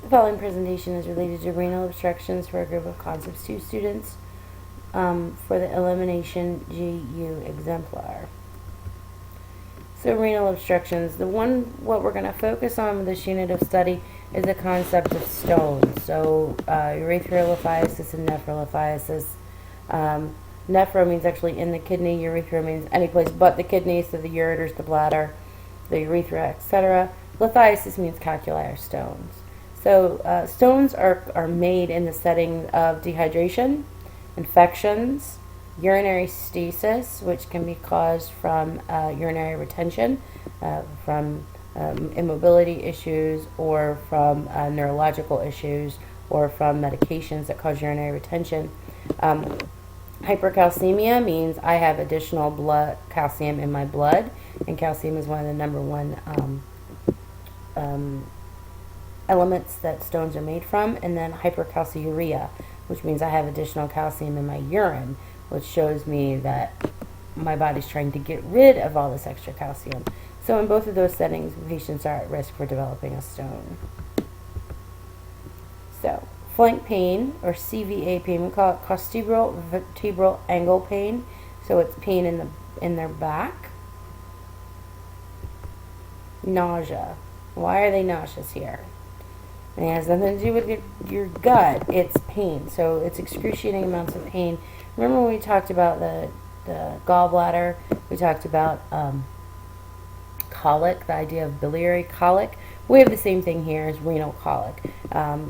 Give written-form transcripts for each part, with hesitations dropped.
The following presentation is related to renal obstructions for a group of Concepts 2 students for the elimination GU exemplar. So renal obstructions, what we're going to focus on with this unit of study is the concept of stones. So urethral-lithiasis and nephrolithiasis. Nephro means actually in the kidney, urethra means any place but the kidney, so the ureters, the bladder, the urethra, etc. Lithiasis means calculi or stones. So stones are made in the setting of dehydration, infections, urinary stasis, which can be caused from urinary retention, from immobility issues, or from neurological issues, or from medications that cause urinary retention. Hypercalcemia means I have additional blood calcium in my blood, and calcium is one of the number one elements that stones are made from. And then hypercalciuria, which means I have additional calcium in my urine, which shows me that my body's trying to get rid of all this extra calcium. So in both of those settings, patients are at risk for developing a stone. So flank pain, or CVA pain, we call it costabral vertebral angle pain. So it's pain in their back. Nausea. Why are they nauseous here? And it has nothing to do with your gut. It's pain. So it's excruciating amounts of pain. Remember when we talked about the gallbladder? We talked about colic, the idea of biliary colic. We have the same thing here as renal colic.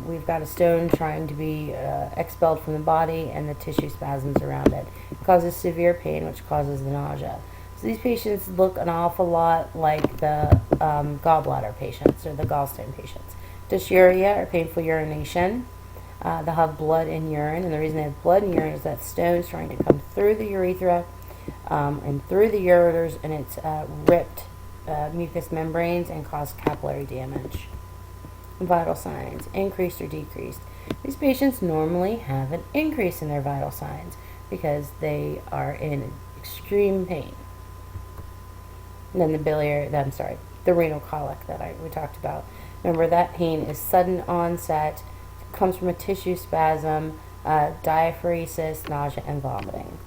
We've got a stone trying to be expelled from the body, and the tissue spasms around it. It causes severe pain, which causes the nausea. So these patients look an awful lot like the gallbladder patients or the gallstone patients. Dysuria, or painful urination. They'll have blood in urine, and the reason they have blood in urine is that stone's trying to come through the urethra and through the ureters, and it's ripped mucous membranes and caused capillary damage. Vital signs, increased or decreased. These patients normally have an increase in their vital signs because they are in extreme pain. And then the renal colic that we talked about. Remember, that pain is sudden onset, comes from a tissue spasm, diaphoresis, nausea, and vomiting.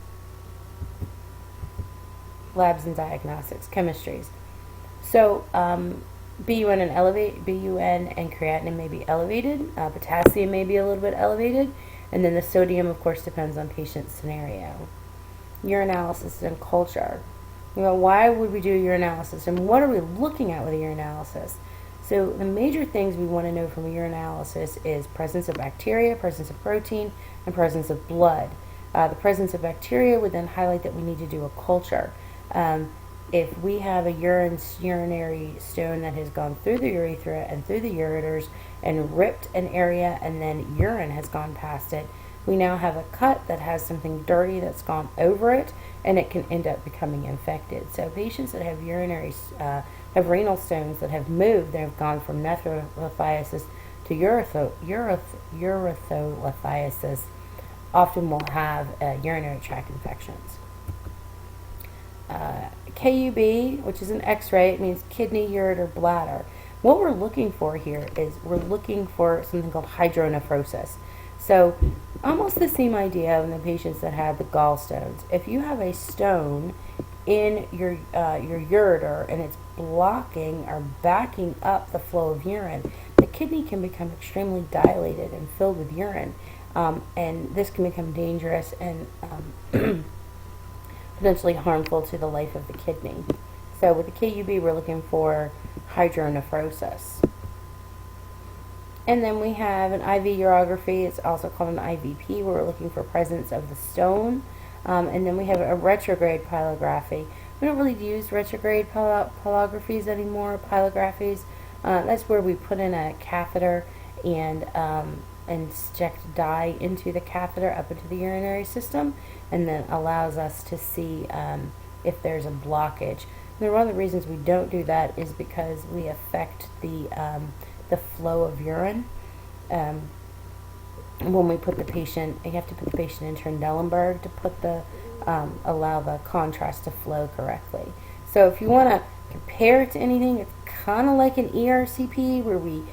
Labs and diagnostics, chemistries. So BUN and creatinine may be elevated. Potassium may be a little bit elevated. And then the sodium, of course, depends on patient scenario. Urinalysis and culture. Why would we do urinalysis, and what are we looking at with a urinalysis? So the major things we want to know from a urinalysis is presence of bacteria, presence of protein, and presence of blood. The presence of bacteria would then highlight that we need to do a culture. If we have a urinary stone that has gone through the urethra and through the ureters and ripped an area, and then urine has gone past it, we now have a cut that has something dirty that's gone over it, and it can end up becoming infected. So patients that have have renal stones that have moved, they have gone from nephrolithiasis to urethral-lithiasis, often will have urinary tract infections. KUB, which is an X-ray, it means kidney, ureter, bladder. What we're looking for here is we're looking for something called hydronephrosis. So almost the same idea in the patients that have the gallstones. If you have a stone in your ureter and it's blocking or backing up the flow of urine, the kidney can become extremely dilated and filled with urine, and this can become dangerous and potentially harmful to the life of the kidney. So with the KUB, we're looking for hydronephrosis. And then we have an IV urography. It's also called an IVP, where we're looking for presence of the stone. And then we have a retrograde pylography. We don't really use retrograde pylographies anymore, pylographies. That's where we put in a catheter and inject dye into the catheter up into the urinary system, and then allows us to see if there's a blockage. And one of the reasons we don't do that is because we affect the flow of urine. When we put the patient, you have to put the patient in Trendelenburg to put allow the contrast to flow correctly. So if you want to compare it to anything, it's kind of like an ERCP, where we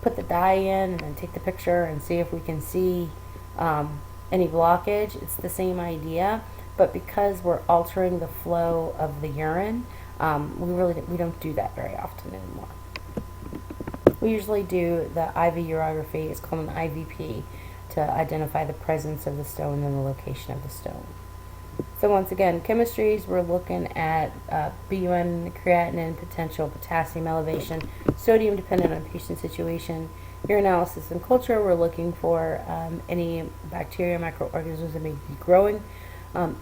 put the dye in and then take the picture and see if we can see any blockage. It's the same idea, but because we're altering the flow of the urine, we don't do that very often anymore. We usually do the IV urography. It's called an IVP, to identify the presence of the stone and the location of the stone. So once again, chemistries, we're looking at BUN, creatinine, potential potassium elevation, sodium dependent on patient situation. Urinalysis and culture, we're looking for any bacteria, microorganisms that may be growing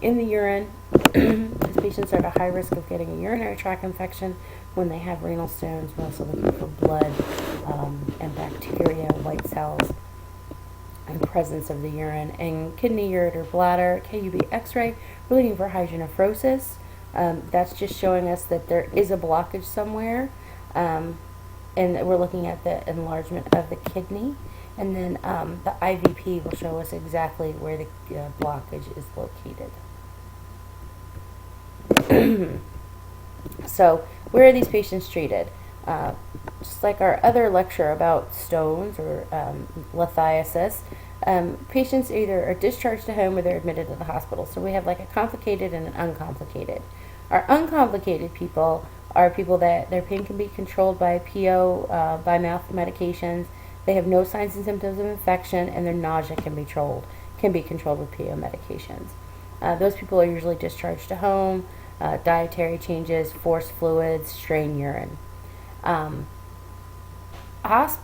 in the urine. These patients are at a high risk of getting a urinary tract infection when they have renal stones. We're also looking for blood and bacteria, white cells, and presence of the urine. And kidney, ureter, bladder, KUB X-ray, we're looking for hydronephrosis. That's just showing us that there is a blockage somewhere. And we're looking at the enlargement of the kidney. And then the IVP will show us exactly where the blockage is located. So, where are these patients treated? Just like our other lecture about stones or lithiasis, patients either are discharged to home or they're admitted to the hospital. So we have like a complicated and an uncomplicated. Our uncomplicated people are people that their pain can be controlled by PO, by mouth medications. They have no signs and symptoms of infection, and their nausea can be controlled with PO medications. Those people are usually discharged to home. Dietary changes, forced fluids, strain urine.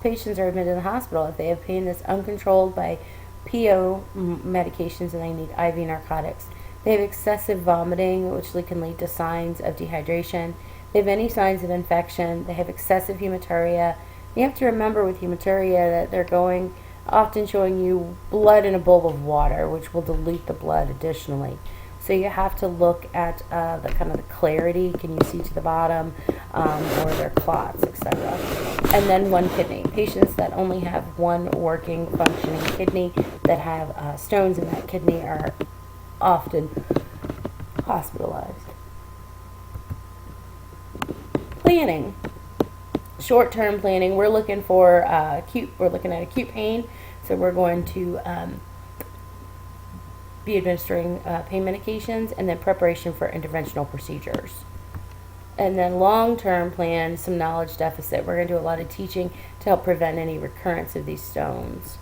Patients are admitted to the hospital if they have pain that's uncontrolled by PO medications and they need IV narcotics. They have excessive vomiting, which can lead to signs of dehydration. They have any signs of infection. They have excessive hematuria. You have to remember with hematuria that they're often showing you blood in a bowl of water, which will dilute the blood additionally. So you have to look at the kind of the clarity. Can you see to the bottom, or their clots, etc. And then one kidney. Patients that only have one working, functioning kidney that have stones in that kidney are often hospitalized. Planning. Short-term planning. We're looking for We're looking at acute pain. So we're going to be administering pain medications, and then preparation for interventional procedures. And then long-term plan, some knowledge deficit. We're going to do a lot of teaching to help prevent any recurrence of these stones.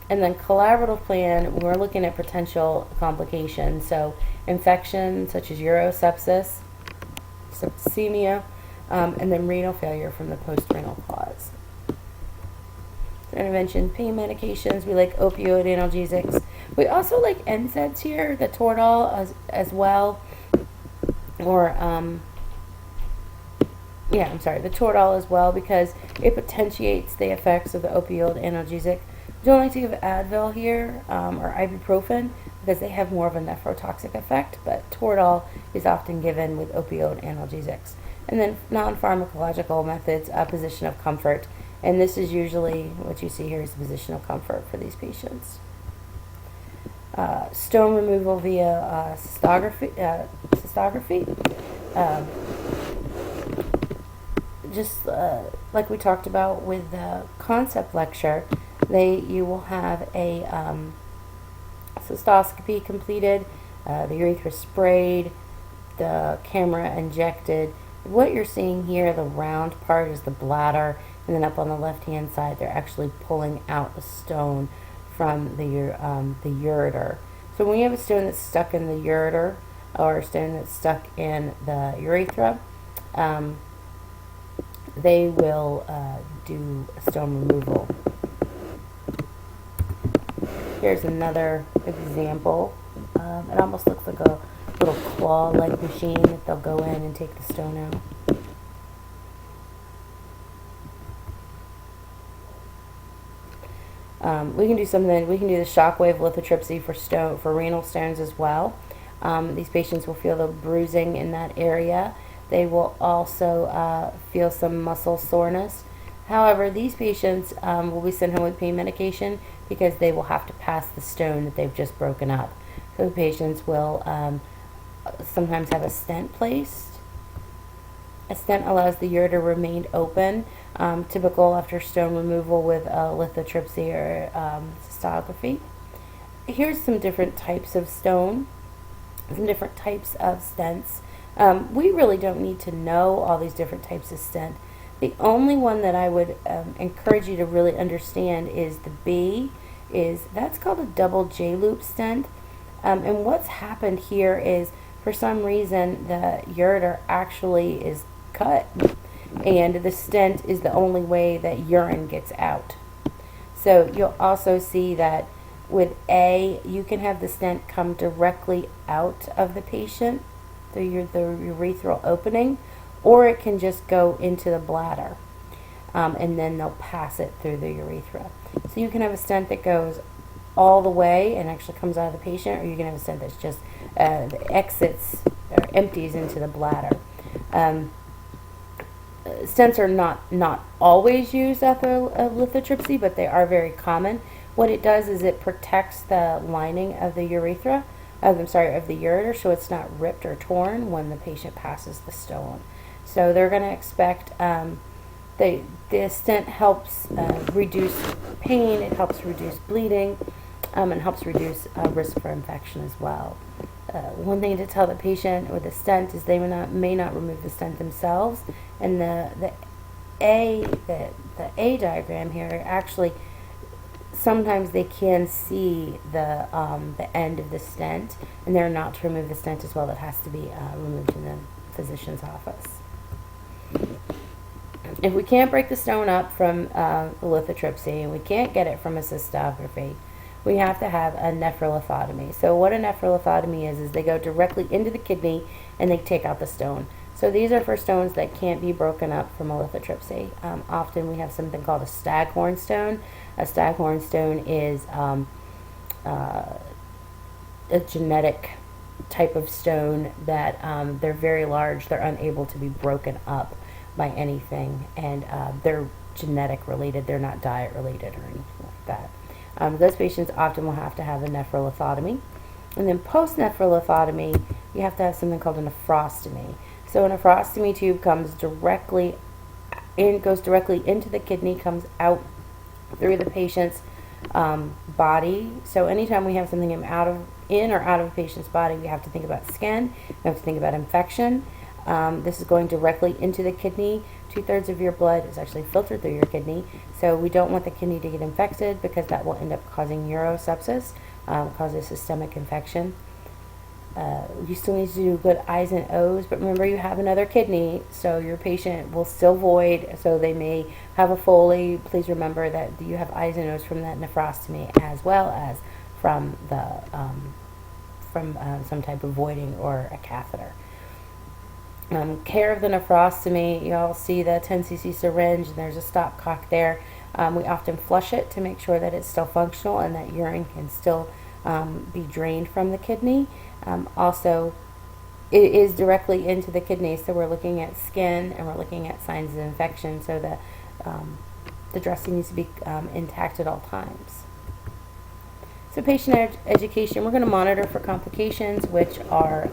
And then collaborative plan, we're looking at potential complications. So infection such as urosepsis, septicemia, and then renal failure from the post-renal cause. Intervention pain medications, we like opioid analgesics. We also like NSAIDs here, the Toradol as well, or the Toradol as well, because it potentiates the effects of the opioid analgesic. We don't like to give Advil here or ibuprofen because they have more of a nephrotoxic effect, but Toradol is often given with opioid analgesics. And then non-pharmacological methods, position of comfort. And this is usually what you see here is the position of comfort for these patients. Stone removal via cystography. Just like we talked about with the concept lecture, you will have a cystoscopy completed, the urethra sprayed, the camera injected. What you're seeing here, the round part, is the bladder. And then up on the left-hand side, they're actually pulling out a stone from the ureter. So when you have a stone that's stuck in the ureter, or a stone that's stuck in the urethra, they will do a stone removal. Here's another example. It almost looks like a little claw-like machine that they'll go in and take the stone out. We can do the shockwave lithotripsy for renal stones as well. These patients will feel the bruising in that area. They will also feel some muscle soreness. However, these patients will be sent home with pain medication because they will have to pass the stone that they've just broken up. So the patients will sometimes have a stent placed. A stent allows the ureter to remain open typical after stone removal with lithotripsy or cystography. Here's some different types of stone, some different types of stents. We really don't need to know all these different types of stent. The only one that I would encourage you to really understand is the B. That's called a double J-loop stent. And what's happened here is, for some reason, the ureter actually is cut, and the stent is the only way that urine gets out. So you'll also see that with A, you can have the stent come directly out of the patient through the urethral opening, or it can just go into the bladder, and then they'll pass it through the urethra. So you can have a stent that goes all the way and actually comes out of the patient, or you can have a stent that's just exits or empties into the bladder. Stents are not always used after lithotripsy, but they are very common. What it does is it protects the lining of the urethra, of the ureter, so it's not ripped or torn when the patient passes the stone. So they're going to expect the stent helps reduce pain, it helps reduce bleeding, and helps reduce risk for infection as well. One thing to tell the patient with a stent is they may not remove the stent themselves, and the A diagram here actually, sometimes they can see the end of the stent, and they're not to remove the stent as well. That has to be removed in the physician's office. If we can't break the stone up from the lithotripsy, and we can't get it from a cystography, we have to have a nephrolithotomy. So what a nephrolithotomy is they go directly into the kidney and they take out the stone. So these are for stones that can't be broken up from a lithotripsy. Often we have something called a staghorn stone. A staghorn stone is a genetic type of stone that they're very large. They're unable to be broken up by anything, and they're genetic related. They're not diet related or anything like that. Those patients often will have to have a nephrolithotomy. And then post-nephrolithotomy, you have to have something called a nephrostomy. So a nephrostomy tube goes directly into the kidney, comes out through the patient's body. So anytime we have something in or out of a patient's body, we have to think about skin, we have to think about infection. This is going directly into the kidney. 2/3 of your blood is actually filtered through your kidney, so we don't want the kidney to get infected because that will end up causing urosepsis, causes systemic infection. You still need to do good I's and O's, but remember you have another kidney, so your patient will still void, so they may have a Foley. Please remember that you have I's and O's from that nephrostomy as well as from some type of voiding or a catheter. Care of the nephrostomy, you all see the 10 cc syringe, and there's a stopcock there. We often flush it to make sure that it's still functional and that urine can still be drained from the kidney. Also, it is directly into the kidney, so we're looking at skin and we're looking at signs of infection, so that the dressing needs to be intact at all times. So patient education, we're going to monitor for complications, which are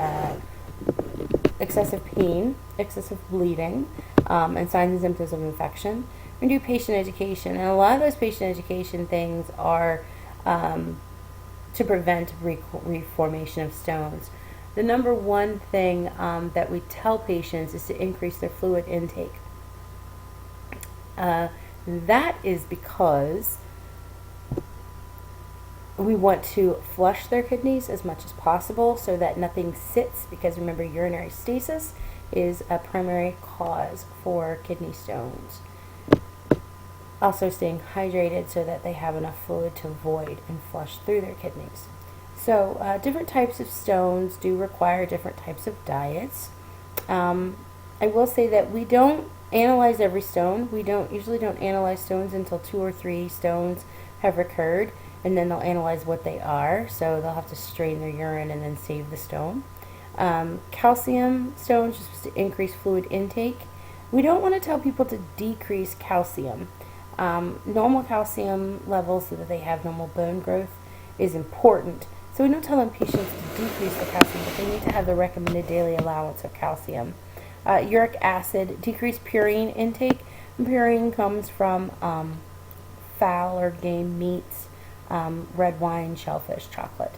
excessive pain, excessive bleeding, and signs and symptoms of infection. We do patient education, and a lot of those patient education things are to prevent reformation of stones. The number one thing that we tell patients is to increase their fluid intake. That is because we want to flush their kidneys as much as possible so that nothing sits, because remember, urinary stasis is a primary cause for kidney stones. Also staying hydrated so that they have enough fluid to void and flush through their kidneys. So different types of stones do require different types of diets. I will say that we don't analyze every stone. We usually don't analyze stones until 2 or 3 stones have recurred, and then they'll analyze what they are. So they'll have to strain their urine and then save the stone. Calcium stones, just to increase fluid intake. We don't want to tell people to decrease calcium. Normal calcium levels so that they have normal bone growth is important. So we don't tell them patients to decrease the calcium, but they need to have the recommended daily allowance of calcium. Uric acid, decrease purine intake. Purine comes from fowl or game meats, red wine, shellfish, chocolate.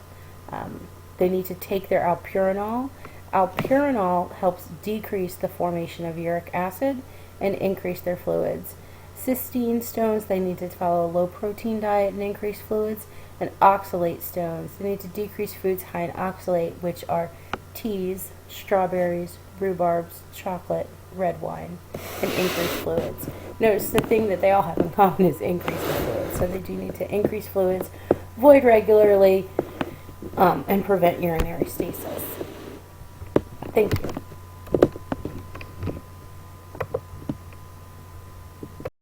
They need to take their alpurinol. Alpurinol helps decrease the formation of uric acid and increase their fluids. Cysteine stones, they need to follow a low protein diet and increase fluids. And oxalate stones, they need to decrease foods high in oxalate, which are teas, strawberries, rhubarbs, chocolate, red wine, and increase fluids. Notice the thing that they all have in common is increase in fluids. So they do need to increase fluids, void regularly, and prevent urinary stasis. Thank you.